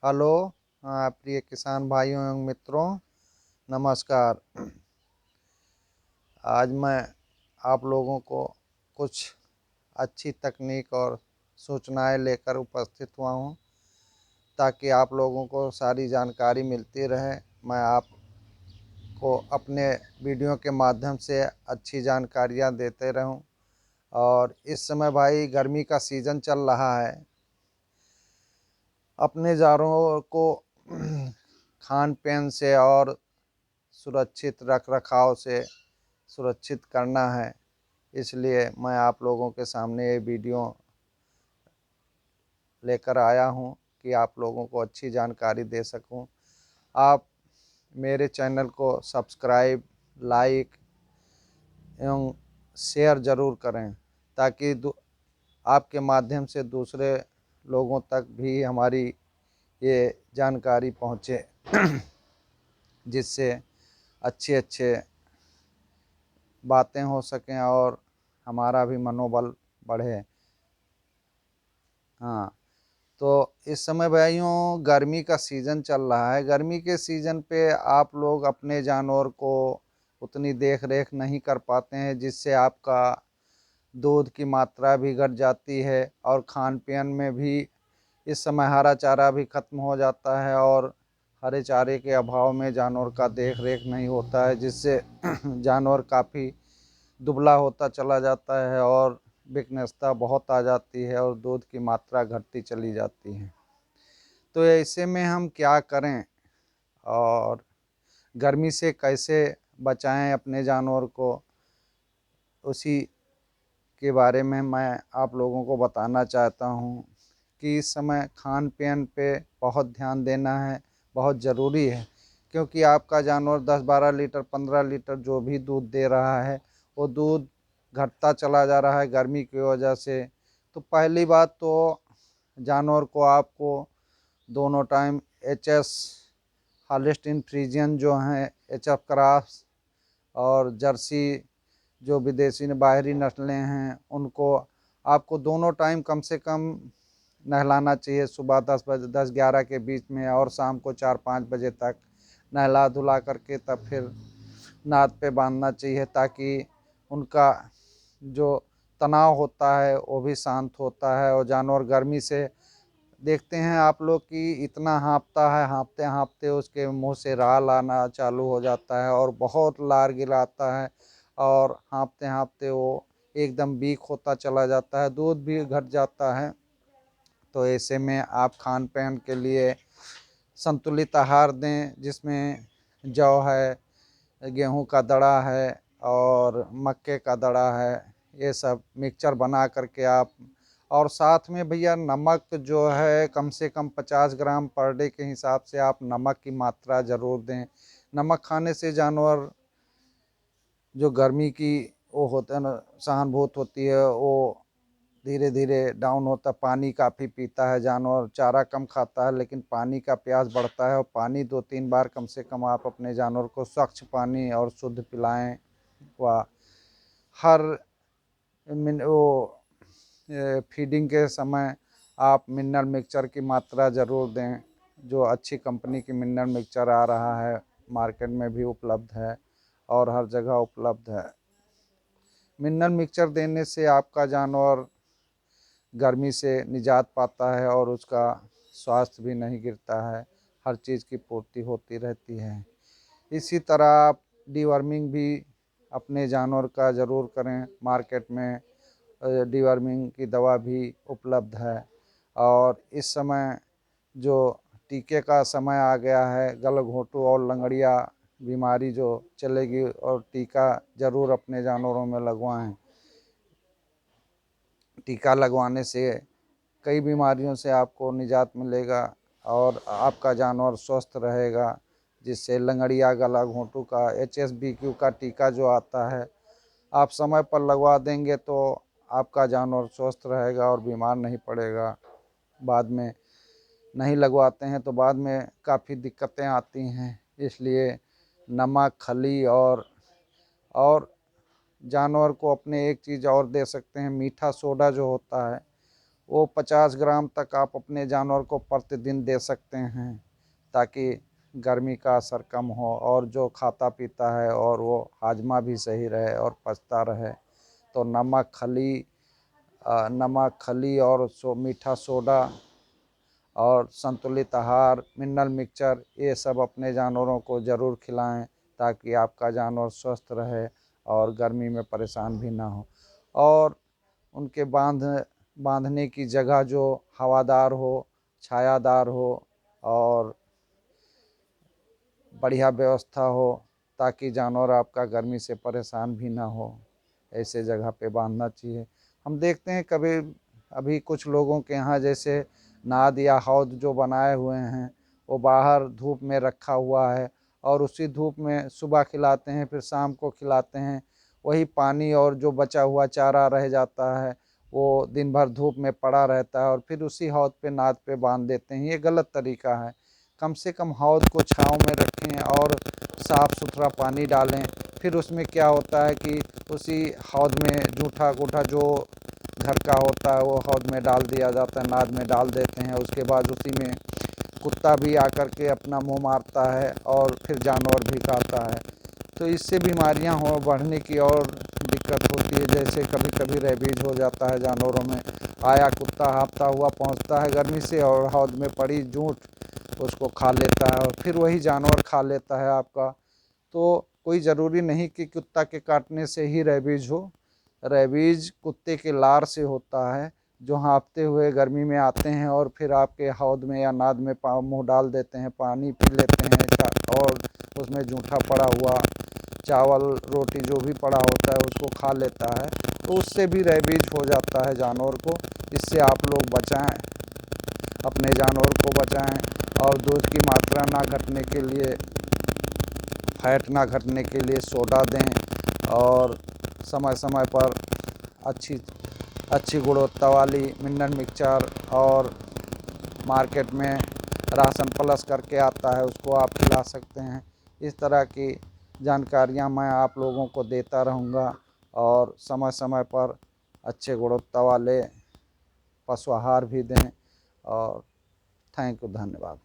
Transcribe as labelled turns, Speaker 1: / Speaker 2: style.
Speaker 1: Hello. हाँ, प्रिय किसान भाइयों एवं मित्रों, नमस्कार। आज मैं आप लोगों को कुछ अच्छी तकनीक और सूचनाएं लेकर उपस्थित हुआ हूं, ताकि आप लोगों को सारी जानकारी मिलती रहे। मैं आपको अपने वीडियो के माध्यम से अच्छी जानकारियां देते रहूं। और इस समय भाई गर्मी का सीज़न चल रहा है। अपने जानवरों को खान पीन से और सुरक्षित रख रखाव से सुरक्षित करना है, इसलिए मैं आप लोगों के सामने ये वीडियो लेकर आया हूं कि आप लोगों को अच्छी जानकारी दे सकूं। आप मेरे चैनल को सब्सक्राइब, लाइक एवं शेयर ज़रूर करें, ताकि आपके माध्यम से दूसरे लोगों तक भी हमारी ये जानकारी पहुँचे, जिससे अच्छे अच्छे बातें हो सकें और हमारा भी मनोबल बढ़े। हाँ, तो इस समय भाइयों गर्मी का सीज़न चल रहा है। गर्मी के सीज़न पे आप लोग अपने जानवर को उतनी देख रेख नहीं कर पाते हैं, जिससे आपका दूध की मात्रा भी घट जाती है और खान पीन में भी इस समय हरा चारा भी ख़त्म हो जाता है और हरे चारे के अभाव में जानवर का देख रेख नहीं होता है, जिससे जानवर काफ़ी दुबला होता चला जाता है और विकनेसता बहुत आ जाती है और दूध की मात्रा घटती चली जाती है। तो ऐसे में हम क्या करें और गर्मी से कैसे बचाएं अपने जानवर को, उसी के बारे में मैं आप लोगों को बताना चाहता हूं कि इस समय खान पीन पे बहुत ध्यान देना है, बहुत ज़रूरी है। क्योंकि आपका जानवर 10-12 लीटर 15 लीटर जो भी दूध दे रहा है, वो दूध घटता चला जा रहा है गर्मी की वजह से। तो पहली बात तो जानवर को आपको दोनों time H S Holstein Friesian जो हैं, एच एफ क्रॉस और जर्सी जो विदेशी बाहरी नस्लें हैं, उनको आपको दोनों टाइम कम से कम नहलाना चाहिए। सुबह 10-11 के बीच में और शाम को 4-5 बजे तक नहला धुला करके तब फिर नाद पे बांधना चाहिए, ताकि उनका जो तनाव होता है वो भी शांत होता है। और जानवर गर्मी से देखते हैं आप लोग कि इतना हाँफता है, हाँफते हाँफते उसके मुंह से राल आना चालू हो जाता है और बहुत लार गिराता है और हाँफते हाँफते वो एकदम वीक होता चला जाता है, दूध भी घट जाता है। तो ऐसे में आप खान पान के लिए संतुलित आहार दें, जिसमें जौ है, गेहूं का दड़ा है और मक्के का दड़ा है, ये सब मिक्सचर बना करके आप। और साथ में भैया नमक जो है कम से कम 50 ग्राम पर डे के हिसाब से आप नमक की मात्रा ज़रूर दें। नमक खाने से जानवर जो गर्मी की वो होता है ना, सहानुभूति होती है, वो धीरे धीरे डाउन होता है। पानी काफ़ी पीता है जानवर, चारा कम खाता है लेकिन पानी का प्यास बढ़ता है। और पानी 2-3 बार कम से कम आप अपने जानवर को स्वच्छ पानी और शुद्ध पिलाएं। व हर वो फीडिंग के समय आप मिनरल मिक्सचर की मात्रा ज़रूर दें। जो अच्छी कंपनी की मिनरल मिक्सचर आ रहा है, मार्केट में भी उपलब्ध है और हर जगह उपलब्ध है। मिनरल मिक्सचर देने से आपका जानवर गर्मी से निजात पाता है और उसका स्वास्थ्य भी नहीं गिरता है, हर चीज़ की पूर्ति होती रहती है। इसी तरह आप डीवर्मिंग भी अपने जानवर का ज़रूर करें। मार्केट में डीवर्मिंग की दवा भी उपलब्ध है। और इस समय जो टीके का समय आ गया है, गलघोंटू और लंगड़िया बीमारी जो चलेगी, और टीका ज़रूर अपने जानवरों में लगवाएं। टीका लगवाने से कई बीमारियों से आपको निजात मिलेगा और आपका जानवर स्वस्थ रहेगा। जिससे लंगड़िया, गला घोंटू का, HSBQ का टीका जो आता है, आप समय पर लगवा देंगे तो आपका जानवर स्वस्थ रहेगा और बीमार नहीं पड़ेगा। बाद में नहीं लगवाते हैं तो बाद में काफ़ी दिक्कतें आती हैं। इसलिए नमक, खली और जानवर को अपने एक चीज़ और दे सकते हैं, मीठा सोडा जो होता है वो 50 ग्राम तक आप अपने जानवर को प्रतिदिन दे सकते हैं, ताकि गर्मी का असर कम हो और जो खाता पीता है और वो हाजमा भी सही रहे और पचता रहे। तो नमक खली और मीठा सोडा और संतुलित आहार, मिनरल मिक्सचर, ये सब अपने जानवरों को ज़रूर खिलाएं, ताकि आपका जानवर स्वस्थ रहे और गर्मी में परेशान भी ना हो। और उनके बांधने की जगह जो हवादार हो, छायादार हो और बढ़िया व्यवस्था हो, ताकि जानवर आपका गर्मी से परेशान भी ना हो, ऐसे जगह पे बांधना चाहिए। हम देखते हैं कभी अभी कुछ लोगों के यहाँ जैसे नाद या हौद जो बनाए हुए हैं, वो बाहर धूप में रखा हुआ है और उसी धूप में सुबह खिलाते हैं, फिर शाम को खिलाते हैं। वही पानी और जो बचा हुआ चारा रह जाता है, वो दिन भर धूप में पड़ा रहता है और फिर उसी हौद पे नाद पे बांध देते हैं। ये गलत तरीका है। कम से कम हौद को छाँव में रखें और साफ़ सुथरा पानी डालें। फिर उसमें क्या होता है कि उसी हौद में जूठा कूठा जो घर का होता है वो हौद में डाल दिया जाता है, नाद में डाल देते हैं। उसके बाद उसी में कुत्ता भी आकर के अपना मुंह मारता है और फिर जानवर भी खाता है। तो इससे बीमारियां हो बढ़ने की और दिक्कत होती है। जैसे कभी कभी रेबीज हो जाता है जानवरों में। आया कुत्ता हाँफता हुआ पहुंचता है गर्मी से और हौद में पड़ी जूठ उसको खा लेता है और फिर वही जानवर खा लेता है आपका। तो कोई ज़रूरी नहीं कि कुत्ता के काटने से ही रेबीज हो। रेबीज कुत्ते के लार से होता है, जो हाँफते हुए गर्मी में आते हैं और फिर आपके हौद में या नाद में मुंह डाल देते हैं, पानी पी लेते हैं और उसमें जूठा पड़ा हुआ चावल रोटी जो भी पड़ा होता है उसको खा लेता है। तो उससे भी रेबीज हो जाता है जानवर को। इससे आप लोग बचाएं, अपने जानवर को बचाएं और दूध की मात्रा ना घटने के लिए, फैट ना घटने के लिए सोडा दें और समय समय पर अच्छी गुणवत्ता वाली मिनरल मिक्सचर और मार्केट में राशन प्लस करके आता है उसको आप खिला सकते हैं। इस तरह की जानकारियां मैं आप लोगों को देता रहूँगा और समय समय पर अच्छे गुणवत्ता वाले पशु आहार भी दें। और थैंक यू, धन्यवाद।